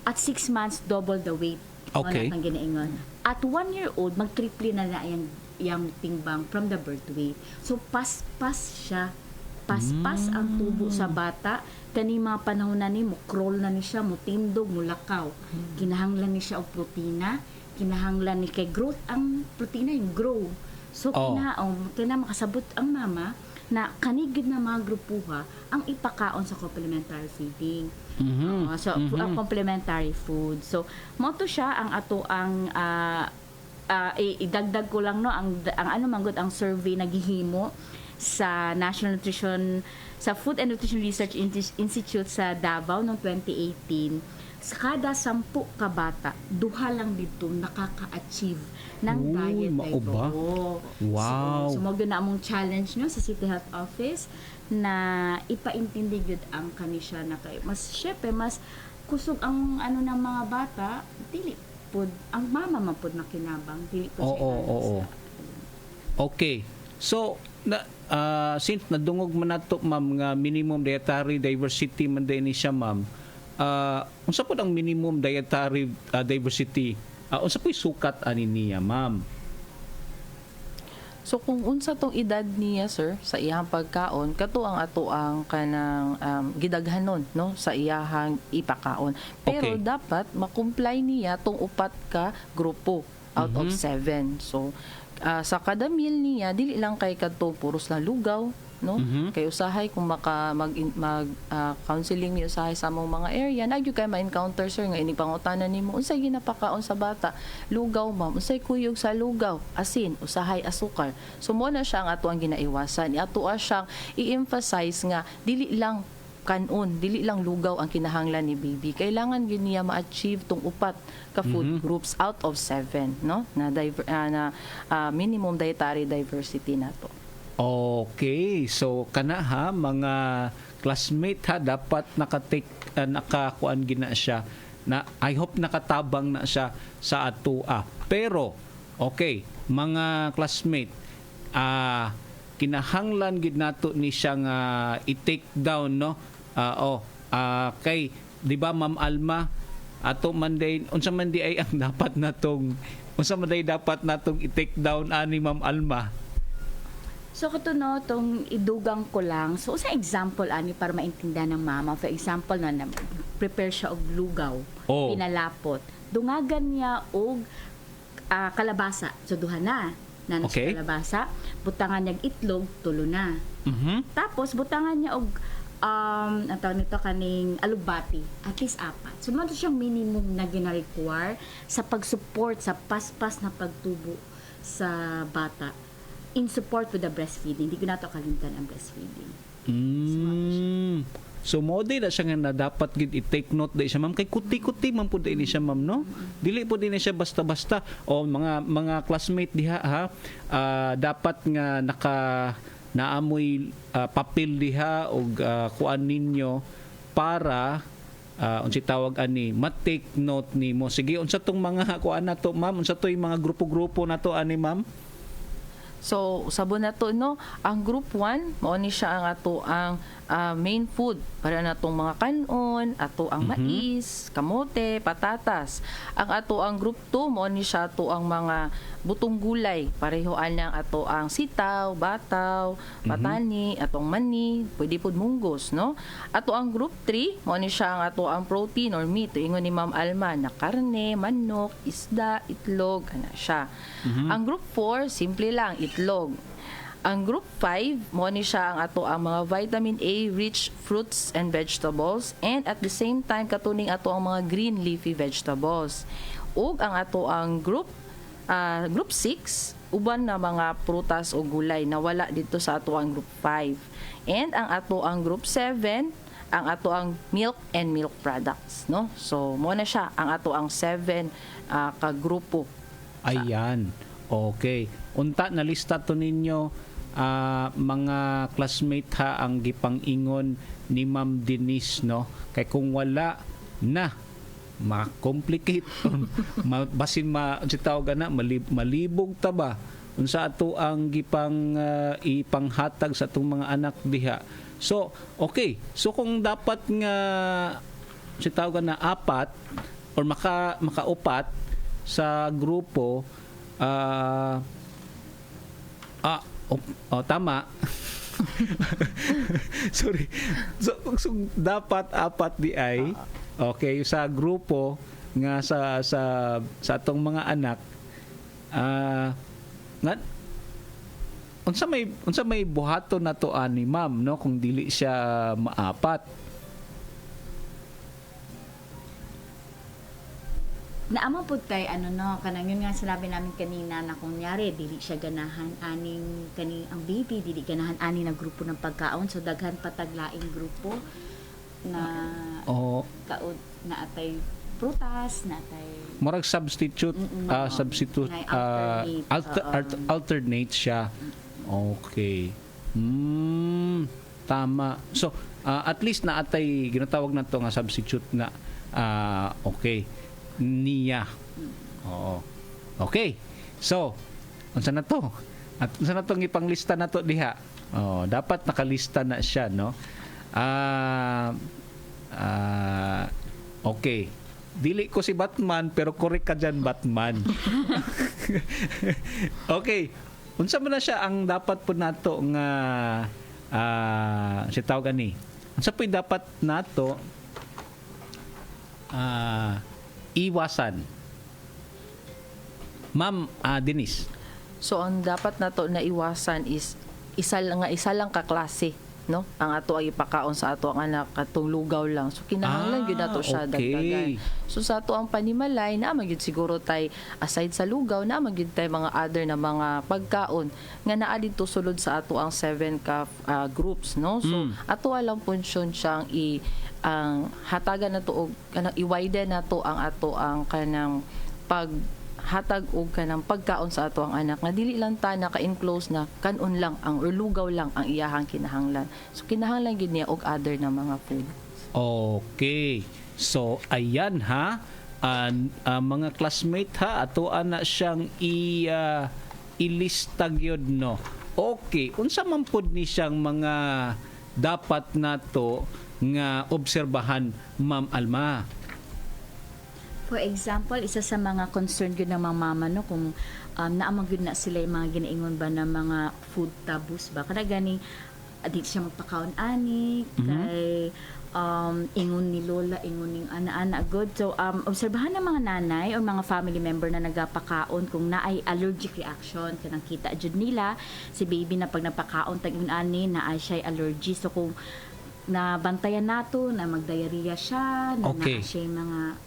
Speaker 7: at 6 months, double the weight.
Speaker 6: Okay.
Speaker 7: Ang ginaingon. At 1 year old, mag-triple na yung timbang from the birth weight. So, pas siya. Pas ang tubo sa bata. Kani mga panahon na ni mo, crawl na ni siya, mo tindog, mo lakaw. Kinahanglan ni siya og protina. Kinahanglan ni kay growth. Ang protina yung grow. So, kina makasabot ang mama na kanigid na mga grupuha ang ipakaon sa complementary feeding. Ang complementary food. So, mo to siya ang ato ang idagdag ko lang no ang ano manggod ang survey naghihimo sa sa Food and Nutrition Research Institute sa Davao noong 2018. Sa kada 10 ka bata, duha lang dito nakaka-achieve ng diet
Speaker 6: mauba. Wow.
Speaker 7: So magdo na among challenge no sa City Health Office na ipaintindi gyud ang kanisya na kay mas syempre mas kusog ang ano ng mga bata, dili pod ang mama man pod nakinabang, dili pod siya.
Speaker 6: Okay. So since nadungog man nato ma'am nga minimum dietary diversity man din ni siya ma'am, unsa pod ang minimum dietary diversity? Unsa po'y sukat ani niya ma'am?
Speaker 8: So kung unsa tong edad niya sir sa iyang pagkaon kato ang ato ang kanang gidaghanon no sa iyahang ipakaon. Pero dapat makomply niya tong upat ka grupo out of 7. So sa kada meal niya dili lang kay kadto puros lang lugaw no kay usahay kung mag counseling mi usahay sa among mga area nagyo kay ma-encounter sir nga ini pangutanan nimo unsay ginapakaon sa bata, lugaw ma'am, unsay kuyog sa lugaw, asin, usahay asukar. So mo na siya ang ato ang ginaiwasan, ato siyang i-emphasize nga dili lang kanon, dili lang lugaw ang kinahanglan ni baby. Kailangan gyud niya ma-achieve tong upat ka food groups out of 7 no na minimum dietary diversity nato.
Speaker 6: Okay, so kana ha mga classmate ha dapat nakakuan gina siya na I hope nakatabang na siya sa atua. Pero okay, mga classmate kinahanglan gid nato ni siya nga i-take down no. Kay di ba Ma'am Alma ato man day unsa man di ay ang dapat natong i-take down ani Ma'am Alma?
Speaker 7: So kato no, tong idugang ko lang. So sa example ani para maintindihan ng mama, for example na prepare siya og lugaw, pinalapot. Dungagan niya og kalabasa. So duha na
Speaker 6: Okay.
Speaker 7: kalabasa, butangan niya itlog, tulo na. Tapos butangan niya og ang tawag nito kaning alugbati, at least 4. So mo siyang minimum na gina-require sa pag-support sa paspas na pagtubo sa bata in support with the breastfeeding. Hindi ko na ito kalimtan ang breastfeeding.
Speaker 6: So mo din na siya nga na dapat gid i-take note di siya ma'am kay kuti-kuti man pud ini siya ma'am no. Dili pud ini siya basta-basta mga classmate diha ha dapat nga naamoy papel diha og kuan ninyo para unsa tawag ani ma-take note nimo. Sige unsa tong mga kuan nato ma'am, unsa toy mga grupo-grupo nato ani ma'am?
Speaker 8: So usabon nato no, ang group 1 mao ni siya ang ato ang main food para natong mga kanon, ato ang mais, kamote, patatas. Ang ato ang group 2 mao ni siya ato ang mga butong gulay, parehoan lang ato ang sitaw, bataw, patani, atong mani, pwede pud munggos no. Ato ang group 3 mao ni siya ang ato ang protein or meat, ingon ni Ma'am Alma na karne, manok, isda, itlog ana siya. Ang group 4 simple lang itlog. Ang group 5 mo ni siya ang ato ang mga vitamin A rich fruits and vegetables, and at the same time katuning ato ang mga green leafy vegetables. Ug ang ato ang group 6 uban na mga prutas o gulay na wala dito sa ato ang group 5. And ang ato ang group 7 ang ato ang milk and milk products no. So mo na siya ang ato ang 7 ka grupo.
Speaker 6: Ayan. Okay. Unta na lista to ninyo mga classmate ha ang gipang-ingon ni Ma'am Denise, no? Kay kung wala na ma-complicate basin tawag na malibog ta ba unsa ato ang gipang ipanghatag sa atong mga anak diha. So okay, so kung dapat nga tawag na apat or makaupat sa grupo tama. Sorry. So dapat apat di ay okay sa grupo nga sa atong mga anak nga unsa may buhaton na to ani ma'am, no, kung dili siya maapat.
Speaker 7: Naamang pud kay kanang yun nga sinabi namin kanina na kunyari dili siya ganahan aning ang baby dili ganahan ani na grupo ng pagkaon, so daghan pataglaing grupo na kaod na atay prutas, na atay
Speaker 6: Murag substitute alternate siya. Okay. Tama. So at least na atay ginatawag na to nga substitute na okay niya. Oo. Okay. So, unsa na to? At unsa na tong ipanglista na to diha? Dapat nakalista na siya, no? Okay. Dili ko si Batman pero correct ka dyan, Batman. Okay. Unsa man na siya ang dapat po nato nga si tawag ani? Unsa po dapat nato iwasan? Ma'am Denise.
Speaker 8: So ang dapat nato na iwasan is isa lang ka klase, no? Ang ato ay ipakaon sa ato ang anak katong lugaw lang. So kinahanglan gyud nato siya dagdagan. So sa ato ang panimalay na magyud siguro tay aside sa lugaw na magyud tay mga other na mga pagkaon nga naa didto sulod sa ato ang 7 ka groups, no? So ato lang punsyon siyang ang hatagan nato og kanang i-widen nato ang ato ang kanang paghatag og kanang pagkaon sa ato ang anak nga dili lang ta naka-enclose na kanon lang ang or lugaw lang ang iyahang kinahanglan. So kinahanglan gyud niya og other na mga food.
Speaker 6: Okay. So ayan ha, mga classmate ha, ato ana siyang ilista gyud, no. Okay, unsa man pud ni siyang mga dapat nato nga obserbahan, Ma'am Alma?
Speaker 7: For example, isa sa mga concern gyud ng mga mama, no, kung naamang gyud na sila yung mga ginaingon ba na mga food taboos ba kada gani di siya magpakaon ani kay ingon ni lola, ingon ning ana-ana good. So obserbahan ng mga nanay o mga family member na nagapakaon kung naay allergic reaction kanang kita jud nila si baby na pag napakaon tag ani na ay siya allergy. So kung nabantayan nato na magdiarrhea siya, na
Speaker 6: okay,
Speaker 7: siya mga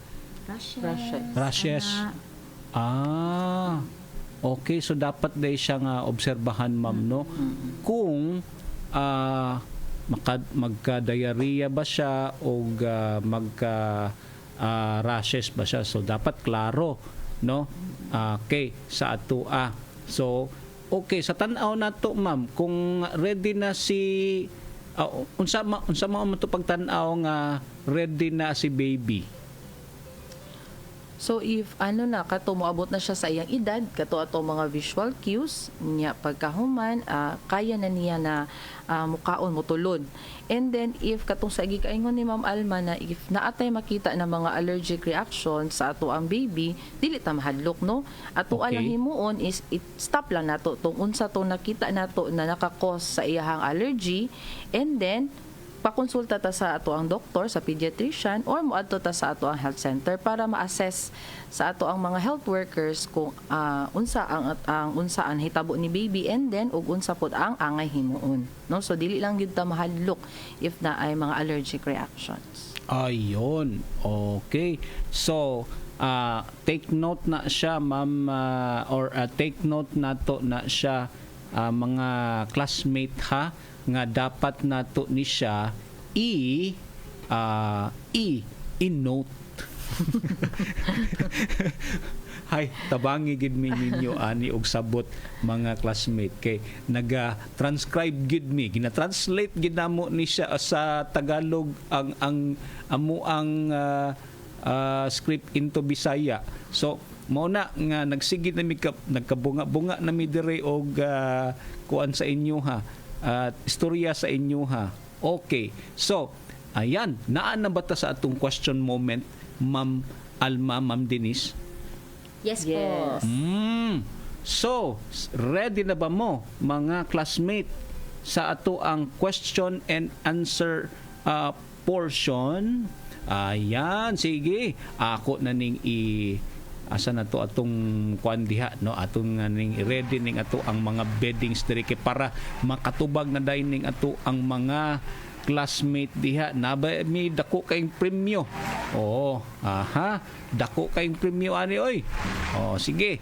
Speaker 6: rashes. Okay, so dapat day siya nga obserbahan, ma'am, no? Kung magka-diarrhea ba siya o rashes ba siya, so dapat klaro, no? Okay, sa atua. So okay, sa tan-aw nato, ma'am, kung ready na si unsa mo to pagtan-aw nga ready na si baby?
Speaker 8: So if kato moabot na siya sa iyang edad, kato ato mga visual cues niya pagkahuman, kaya na niya na mukaon motulod. And then if katong sa gikaingon ni Ma'am Alma na if naatay makita na mga allergic reaction sa ato ang baby, dili ta mahadlok, no? Ato alang himuon is stop lang nato tong unsa to nakita nato na nakakos sa iyahang allergy, and then pakonsulta ta sa ato ang doktor, sa pediatrician, or moadto ta sa ato ang health center para ma-assess sa ato ang mga health workers kung unsa ang hitabo ni baby, and then ug unsa pod ang angay himuon, no? So dili lang gyud ta mahadlok if na ay mga allergic reactions.
Speaker 6: Ayon. Okay. So take note na siya, ma'am, or take note nato na siya, mga classmate ha, nga dapat nato ni siya i-note. Hay, tabangi gid mi ninyo ani og sabot mga classmate kay naga-transcribe gid mi, gina-translate gid namo ni siya sa Tagalog ang amo ang script into Bisaya. So mao na nga nagsigid na mi nagkabunga-bunga na mi dire og kuan sa inyo ha. Istorya sa inyo ha. Okay. So ayan, naa na bata sa atong question moment, Ma'am Alma, Ma'am Denise?
Speaker 7: Yes,
Speaker 8: Yes.
Speaker 7: po.
Speaker 6: So, ready na ba mo, mga classmate, sa ato ang question and answer portion? Ayan, sige. Ako na ning asa na to atong kuan diha, no? Atong ning ready ning ato ang mga beddings diri kay para makatubag na dining ato ang mga classmate diha na ba mi dako kayong premyo. Oo, dako kayong premyo ani oy. Oh, sige.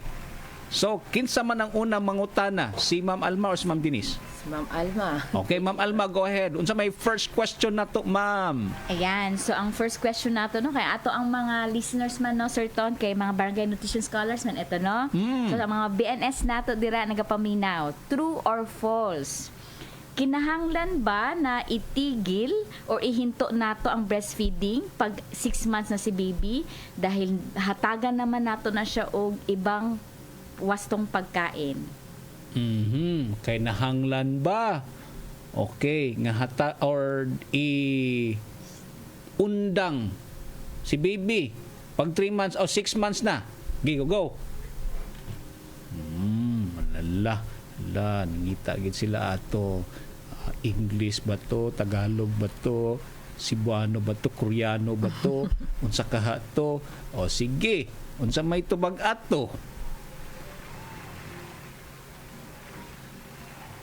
Speaker 6: So, kinsa man ang una mangutana, si Ma'am Alma or si Ma'am Denise?
Speaker 8: Si Ma'am Alma.
Speaker 6: Okay, Ma'am Alma, go ahead. Unsa may first question na to, Ma'am?
Speaker 7: Ayan, so ang first question nato no kay ato ang mga listeners man no Sir Ton kay mga barangay nutrition scholars man ito no. So ang mga BNS nato dira nagapaminaw, true or false? Kinahanglan ba na itigil or ihinto nato ang breastfeeding pag 6 months na si baby dahil hatagan naman nato na siya og ibang wastong pagkain?
Speaker 6: Kay nahanglan ba? Okay, nga hata or undang si baby pag 3 months o 6 months na. Go. Malala. Nangita gid sila ato. English ba to? Tagalog ba to? Cebuano ba to? Koreano ba to? Unsa kaha to? O sige, unsa may tubag ato?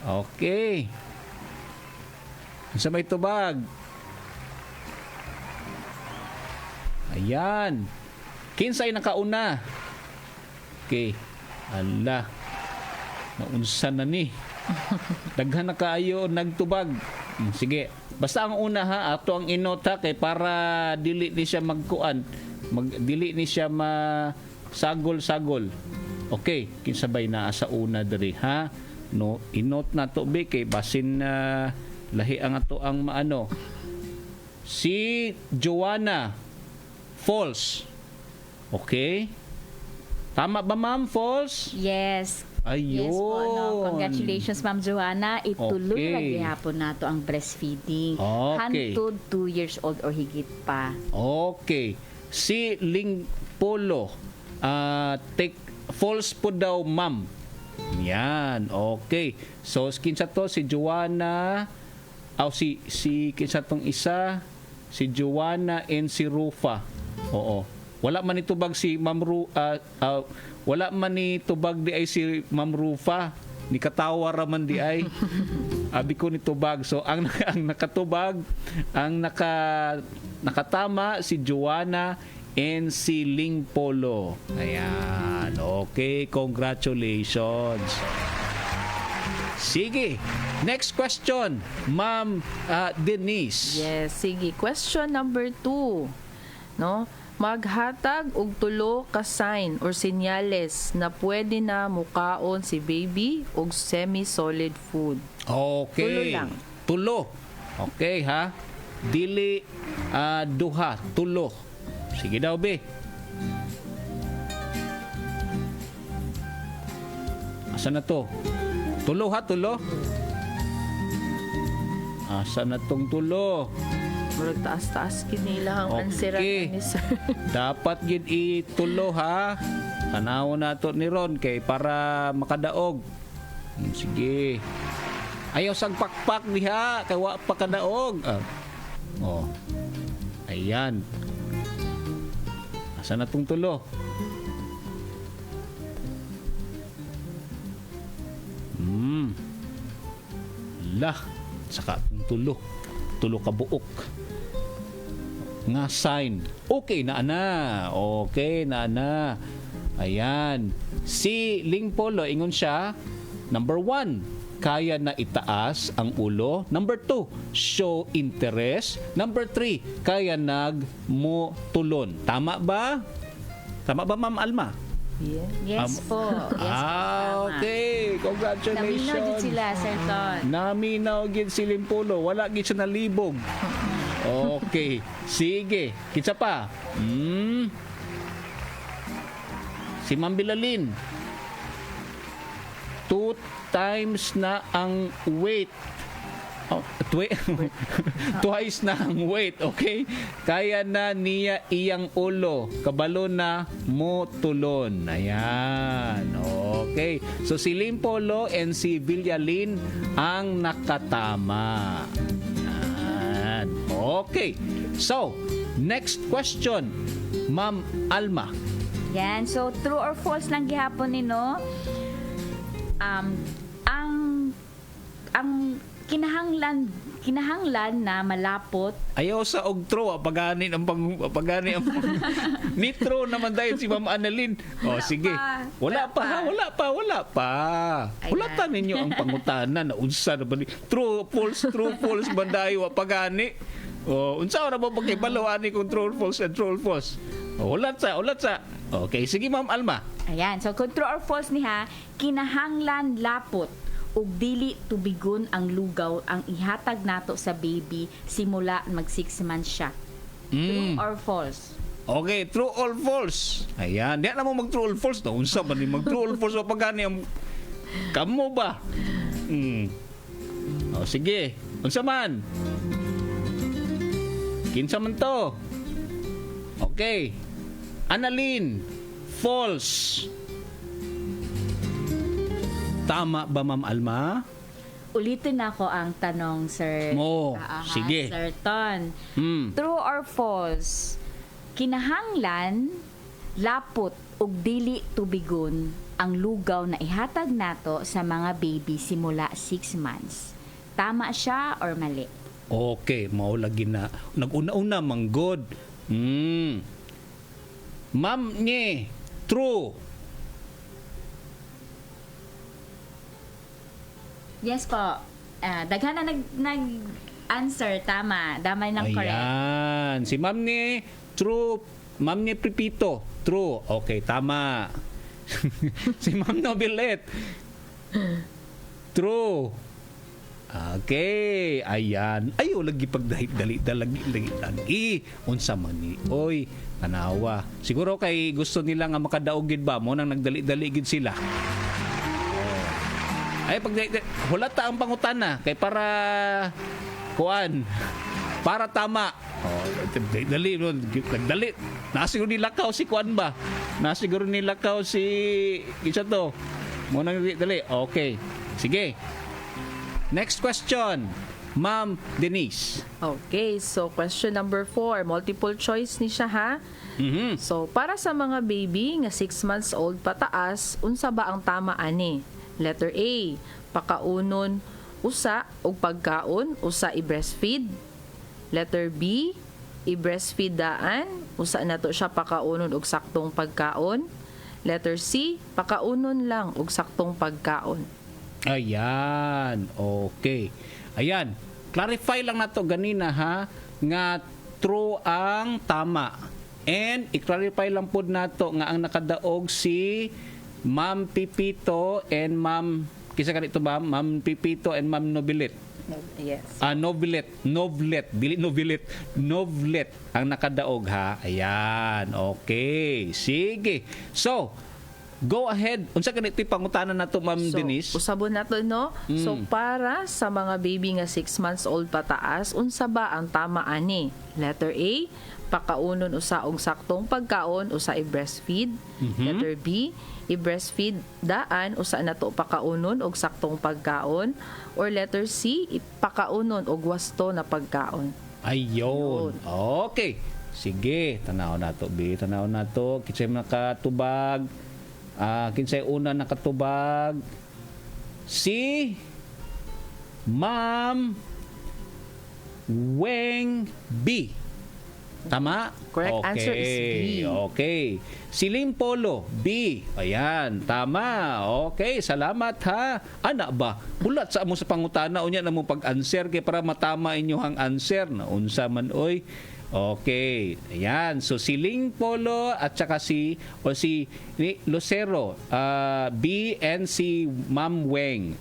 Speaker 6: Okay. Unsa may tubag? Ayan. Kinsay nakauna? Okay. Ala. Naunsa na ni? Daghan na kaayo nagtubag. Sige. Basta ang una ha, ato ang inota kay para dili ni siya magkuan. Dili ni siya masagol-sagol. Okay, kinsabay na sa una diri ha. No, inot na to be kay basin na lahi ang ato ang maano. Si Joanna, false. Okay? Tama ba, ma'am? False?
Speaker 7: Yes.
Speaker 6: Ayun.
Speaker 7: Yes po, no. Congratulations, Ma'am Joanna. Ituloy
Speaker 6: Okay.
Speaker 7: na gihapon nato ang breastfeeding.
Speaker 6: Okay.
Speaker 7: Hantod 2 years old or higit pa.
Speaker 6: Okay. Si Ling Polo, false po daw, ma'am. Yan. Okay. So, kinsa to? Si Joanna, si kinsa tong isa? Si Joanna and si Rufa. Oo. Wala man itubag si Ma'am wala man ni tubag di ay si Ma'am Rufa. Ni katawa raman di ay. Abi ko ni tubag. So ang nakatubag, ang nakatama si Joanna and si Ling Polo. Ayan. Okay, congratulations. Sige. Next question, Ma'am Denise.
Speaker 8: Yes, sige. Question number 2. No? Maghatag og tulo ka sign or senyales na pwede na mukaon si baby og semi-solid food.
Speaker 6: Okay.
Speaker 8: Tulo lang.
Speaker 6: Tulo. Okay ha. Dili duha, tulo. Sige daw be. Asa na to? Tulo ha, tulo. Asa na tong tulo?
Speaker 8: Murag taas-taas kinila ang answer ni sir.
Speaker 6: Dapat gid itulo ha. Tanawon nato ni Ron kay para makadaog. Sige. Ayaw sang pakpak diha kay wa pa kadaog. Oh. Ayan. Asa na tong tulo? Lah, saka tong tulo. Tulo ka buok. Nga sign. Okay na ana. Okay na ana. Ayan. Si Ling Polo, ingon siya, number 1, kaya na itaas ang ulo. Number 2, show interest. Number 3, kaya nagmutulon. Tama ba? Tama ba, Ma'am Alma?
Speaker 8: Yeah.
Speaker 7: Yes po. Yes po. Tama.
Speaker 6: Okay. Congratulations.
Speaker 7: Naminaw din sila, Sir Ton.
Speaker 6: Naminaw gid si Limpolo, wala gid siya nalibog. Okay, sige. Kitsa pa. Si Ma'am Bilalin. 2 times na ang weight. Twice na ang weight, okay? Kaya na niya iyang ulo, kabalo na mo tulon. Ayan, okay. So si Limpolo and si Villalin ang nakatama. Ayan, okay. So, next question, Ma'am Alma.
Speaker 7: Yan. So, true or false lang gihapon ni no? Ang kinahanglan na malapot
Speaker 6: Ayaw sa ogtro, pagani ang nitro naman dahil si Ma'am Annalyn. O sige. Wala pa. Hulatan ninyo ang pangutana na unsa na ba ni true false bandayo pagani. O unsa na ba pagkibalo ani kung true false and true false. O ulat sa. Okay, sige Ma'am Alma.
Speaker 7: Ayan. So, kung true or false niha, kinahanglan lapot ug dili tubigon ang lugaw ang ihatag nato sa baby simula mag 6 months siya. True or false?
Speaker 6: Okay, true or false? Ayan, di na mo mag true or false. No? Unsa ba ni mag true or false o pagani ang kamo ba? O sige, unsa man? Kinsa man to? Okay. Annalyn, false. Tama ba, Ma'am Alma?
Speaker 7: Ulitin ako ang tanong, Sir.
Speaker 6: Mo, sige.
Speaker 7: Sir Ton.
Speaker 6: Hmm.
Speaker 7: True or false? Kinahanglan lapot ug dili tubigon ang lugaw na ihatag nato sa mga baby simula 6 months. Tama siya or mali?
Speaker 6: Okay, maulagi na. Nag-una-una, manggod. Ma'am nye, true.
Speaker 7: Yes po. Daghan na nag-answer. Tama. Damay ng correct.
Speaker 6: Ayan. Si Ma'am ni true. Ma'am ni Pripito. True. Okay, tama. Si Ma'am Nobilet. True. Okay. Ayan. Ayaw lagi pagdali lagi. Unsa man ni. Oy, tanawa. Siguro kay gusto nila nga makadaogid ba mo nang nagdali-dali gid sila. Ay pag hulata ang pangutana kay para kuan para tama. Dali nagdali. Nasiguro nilakaw si kuan ba? Nasiguro nilakaw si isa to. Mo nang dali. Okay. Sige. Next question. Ma'am Denise.
Speaker 8: Okay, so question number 4, multiple choice ni siya ha. So para sa mga baby nga 6 months old pataas, unsa ba ang tama ani? Letter A, pakaunon usa og pagkaon, usa i-breastfeed. Letter B, i-breastfeed daan, usa nato siya pakaunon og saktong pagkaon. Letter C, pakaunon lang og saktong pagkaon.
Speaker 6: Ayan. Okay. Ayan. Clarify lang nato ganina ha nga true ang tama. And i-clarify lang pod nato nga ang nakadaog si Ma'am Pipito and Ma'am kisa kanito ba? Ma'am Pipito and Ma'am Nobilet.
Speaker 8: Yes.
Speaker 6: Nobilet. Dili Nobilet. Novlet ang nakadaog ha. Ayan. Okay. Sige. So, go ahead. Unsa kanito pangutanan nato Ma'am Denise?
Speaker 8: Usabon nato no. So para sa mga baby nga 6 months old pataas, unsa ba ang tama ani? Letter A, pakaunon usa og saktong pagkaon, usa i-breastfeed. Letter B, i-breastfeed daan usa nato pakaunon og saktong pagkaon. Or letter C, ipakaunon og wasto na pagkaon.
Speaker 6: Ayun. Okay. Sige, tanaw nato bi, tanaw nato kinsay nakatubag. Kinsay una nakatubag? Si Ma'am Weng B. Tama?
Speaker 8: Correct answer is B.
Speaker 6: Okay. Si Limpolo, B. Ayan, tama. Okay, salamat ha. Ana ba? Bulat sa mo sa pangutana unya na mo pag-answer kay para matama inyo ang answer na unsa man oy. Okay. Ayan. So si Ling Polo at saka si Lucero, B and si Ma'am Weng.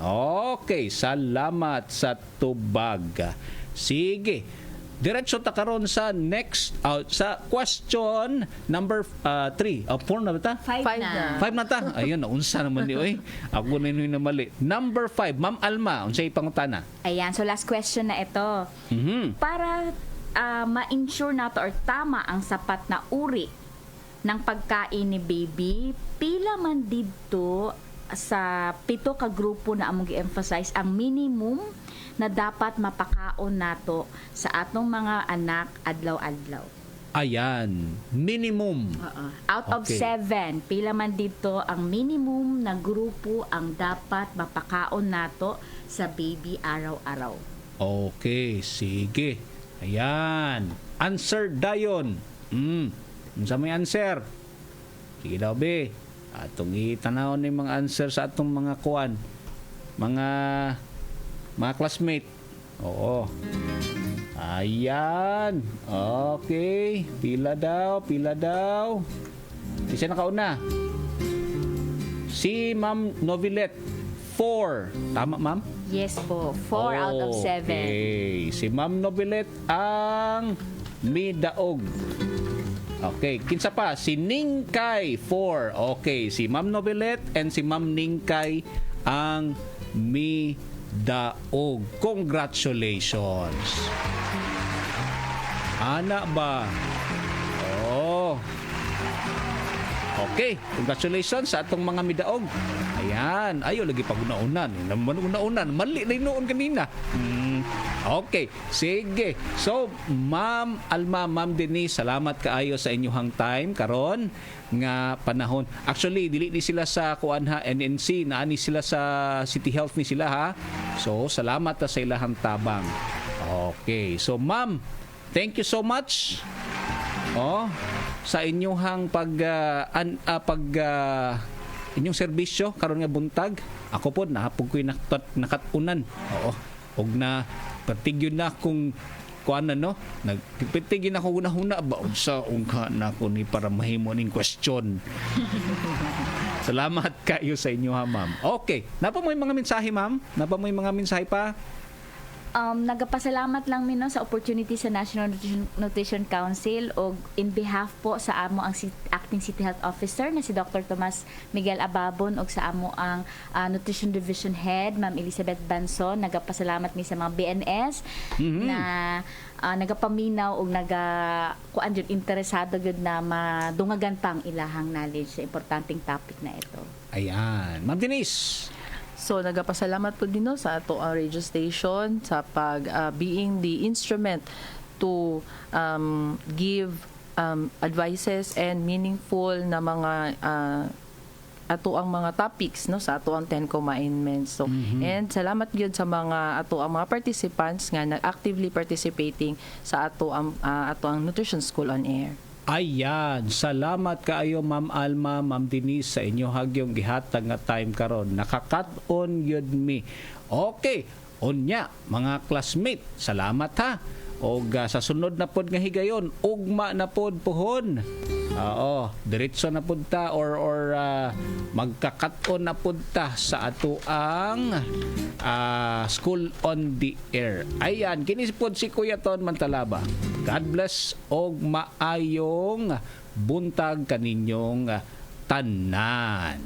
Speaker 6: Okay. Salamat sa tubag. Sige. Diretso ta karon sa next sa question number 3. 4 na ba ta?
Speaker 7: 5 na.
Speaker 6: 5 na ta. Ayun, naunsa naman ni oy. Ako na yun na mali. Number 5, Ma'am Alma, unsay pangutana?
Speaker 7: Ayan, so last question na ito. Para ma-ensure nato or tama ang sapat na uri ng pagkain ni baby, pila man didto sa 7 ka grupo na among gi-emphasize ang minimum na dapat mapakaon nato sa atong mga anak adlaw-adlaw.
Speaker 6: Ayan, minimum.
Speaker 7: Out of
Speaker 6: Okay.
Speaker 7: 7, pila man dito ang minimum na grupo ang dapat mapakaon nato sa baby araw-araw.
Speaker 6: Okay, sige. Ayan. Answer dayon. Unsa may answer? Sige daw be. Atong itanaw ni mga answer sa atong mga kuan. Mga classmate. Oo. Ayan. Okay. Pila daw. Isa na kauna. Si Ma'am Novelet, 4. Tama, Ma'am?
Speaker 7: Yes po, 4 out of 7.
Speaker 6: Okay. Si Ma'am Novelet ang midaog. Okay. Kinsa pa? Si Ningkay, 4. Okay. Si Ma'am Novelet and si Ma'am Ningkay ang midaog. Congratulations. Ana ba? Oh. Okay, congratulations sa atong mga midaog. Ayan, ayo lagi pag-una-unan. Una-unan, mali na noon kanina. Okay, sige. So, Ma'am Alma, Ma'am Denise, salamat kaayo sa inyong time karon nga panahon. Actually, dili ni sila sa kuan ha, NNC, naani sila sa City Health ni sila ha. So, salamat ta sa ilahang tabang. Okay, so Ma'am, thank you so much. Sa inyong inyong serbisyo karon nga buntag. Ako po nahapog ko'y nakatunan. Oo. Og na patigyon na kung kuan no, nagpitigin ako una-una ba sa ungka na ko ni para mahimo ning question. Salamat kayo sa inyo ha, ma'am. Okay, napa mo yung mga mensahe, ma'am? Napa mo yung mga mensahe pa?
Speaker 7: Nagapasalamat lang mino sa opportunity sa National Nutrition Council o in behalf po sa amo ang Acting City Health Officer na si Dr. Tomas Miguel Ababon o sa amo ang Nutrition Division Head, Ma'am Elizabeth Banson. Nagapasalamat mi sa mga BNS na nagapaminaw o kuan jud interesado jud na madungagan pang ilahang knowledge sa importanteng topic na ito.
Speaker 6: Ayan. Ma'am Denise.
Speaker 8: So nagapasalamat po din sa ato ang radio station sa being the instrument to give advices and meaningful na mga ato ang mga topics no sa ato ang 10 commandments. So and salamat gyud sa mga ato ang mga participants nga nag-actively participating sa ato ang Nutrition School on Air.
Speaker 6: Ayan, salamat kaayo Ma'am Alma, Ma'am Denise sa inyo hagyong gihatag nga time karon. Nakakat-on yun mi. Okay, unya mga classmate, salamat ha. Og sa sunod na pod nga higayon, ugma na pod pohon. Oo, diretso na pod ta or magkakat-on na pod ta sa ato ang School on the Air. Ayan, kini pod si Kuya Ton Mantalaba. God bless og maayong buntag kaninyong tanan.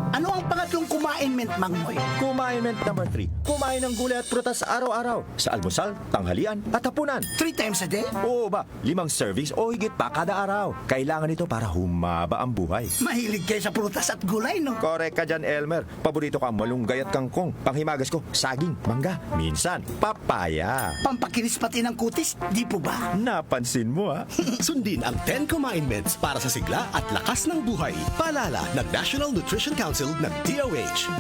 Speaker 9: Ano ang pangatlong kumainment, Mangmoy?
Speaker 10: Kumainment number 3. Kumain ng gulay at prutas araw-araw. Sa almusal, tanghalian at hapunan.
Speaker 9: 3 times a day?
Speaker 10: Oo ba? 5 servings o higit pa kada araw. Kailangan ito para humaba ang buhay.
Speaker 9: Mahilig kayo sa prutas at gulay, no?
Speaker 10: Korek ka dyan, Elmer. Paborito ka ang malunggay at kangkong. Panghimagas ko, saging, mangga, minsan, papaya.
Speaker 9: Pampakinis pati ng kutis, di po ba?
Speaker 10: Napansin mo, ha?
Speaker 11: Sundin ang 10 commandments para sa sigla at lakas ng buhay. Paalala ng National Nutrition Council ng DOH.